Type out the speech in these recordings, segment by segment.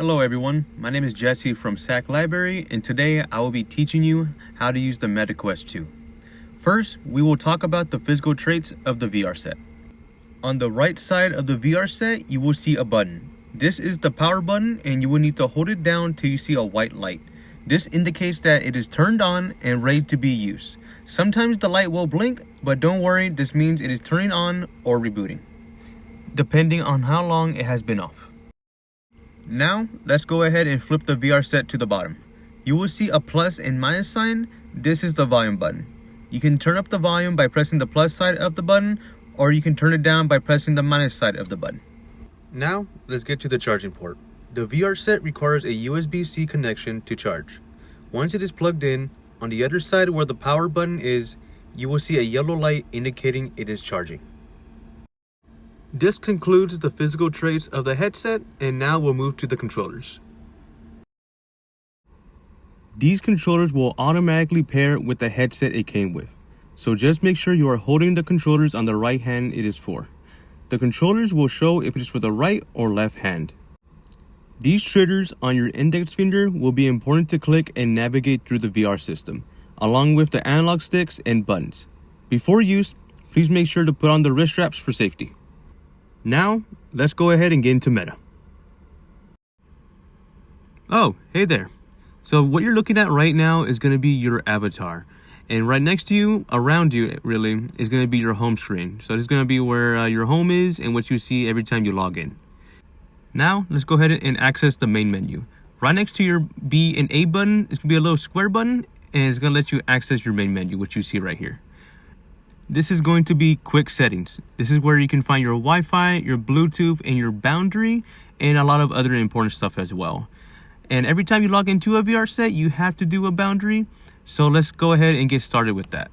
Hello everyone, my name is Jesse from SAC Library, and today I will be teaching you how to use the MetaQuest 2. First, we will talk about the physical traits of the VR set. On the right side of the VR set, you will see a button. This is the power button, and you will need to hold it down till you see a white light. This indicates that it is turned on and ready to be used. Sometimes the light will blink, but don't worry, this means it is turning on or rebooting, depending on how long it has been off. Now, let's go ahead and flip the VR set to the bottom. You will see a plus and minus sign. This is the volume button. You can turn up the volume by pressing the plus side of the button, or you can turn it down by pressing the minus side of the button. Now, let's get to the charging port. The VR set requires a USB-C connection to charge. Once it is plugged in, on the other side where the power button is, you will see a yellow light indicating it is charging. This concludes the physical traits of the headset, and now we'll move to the controllers. These controllers will automatically pair with the headset it came with, so just make sure you are holding the controllers on the right hand it is for. The controllers will show if it is for the right or left hand. These triggers on your index finger will be important to click and navigate through the VR system, along with the analog sticks and buttons. Before use, please make sure to put on the wrist straps for safety. Now, let's go ahead and get into Meta. Oh, hey there. So what you're looking at right now is going to be your avatar. And right next to you, around you really, is going to be your home screen. So this is going to be where your home is and what you see every time you log in. Now, let's go ahead and access the main menu. Right next to your B and A button is going to be a little square button, and it's going to let you access your main menu, which you see right here. This is going to be quick settings. This is where you can find your Wi-Fi, your Bluetooth, and your boundary, and a lot of other important stuff as well. And every time you log into a VR set, you have to do a boundary. So let's go ahead and get started with that.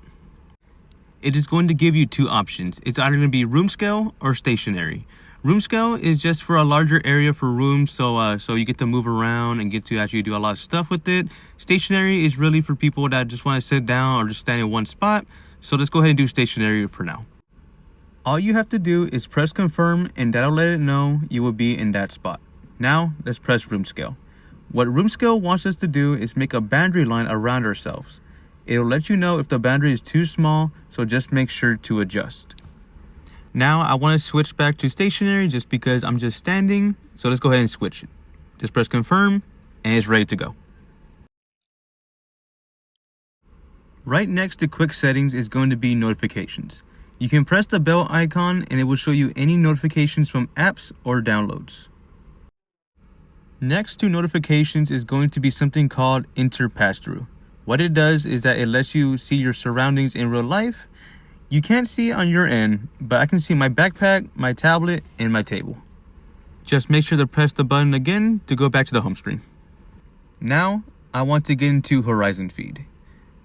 It is going to give you two options. It's either going to be room scale or stationary. Room scale is just for a larger area for rooms, so you get to move around and get to actually do a lot of stuff with it. Stationary is really for people that just want to sit down or just stand in one spot. So let's go ahead and do stationary for now. All you have to do is press confirm, and that'll let it know you will be in that spot. Now let's press room scale. What room scale wants us to do is make a boundary line around ourselves. It'll let you know if the boundary is too small, so just make sure to adjust. Now I want to switch back to stationary just because I'm just standing. So let's go ahead and switch it. Just press confirm, and it's ready to go. Right next to quick settings is going to be notifications. You can press the bell icon and it will show you any notifications from apps or downloads. Next to notifications is going to be something called Enter Pass-Through. What it does is that it lets you see your surroundings in real life. You can't see it on your end, but I can see my backpack, my tablet, and my table. Just make sure to press the button again to go back to the home screen. Now, I want to get into Horizon Feed.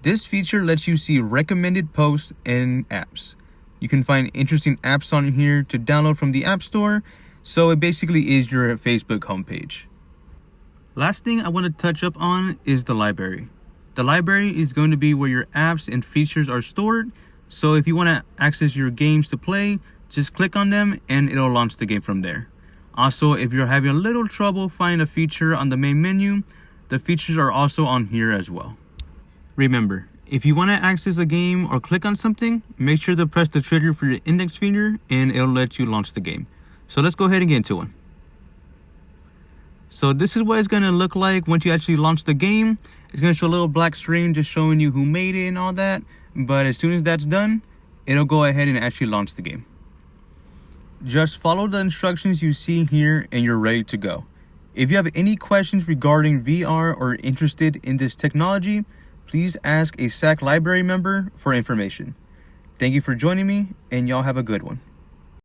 This feature lets you see recommended posts and apps. You can find interesting apps on here to download from the App Store, so it basically is your Facebook homepage. Last thing I want to touch up on is the library. The library is going to be where your apps and features are stored, so if you want to access your games to play, just click on them and it'll launch the game from there. Also, if you're having a little trouble finding a feature on the main menu, the features are also on here as well. Remember, if you want to access a game or click on something, make sure to press the trigger for your index finger and it'll let you launch the game. So let's go ahead and get into one. So this is what it's going to look like once you actually launch the game. It's going to show a little black screen just showing you who made it and all that. But as soon as that's done, it'll go ahead and actually launch the game. Just follow the instructions you see here and you're ready to go. If you have any questions regarding VR or interested in this technology, please ask a SAC library member for information. Thank you for joining me, and y'all have a good one.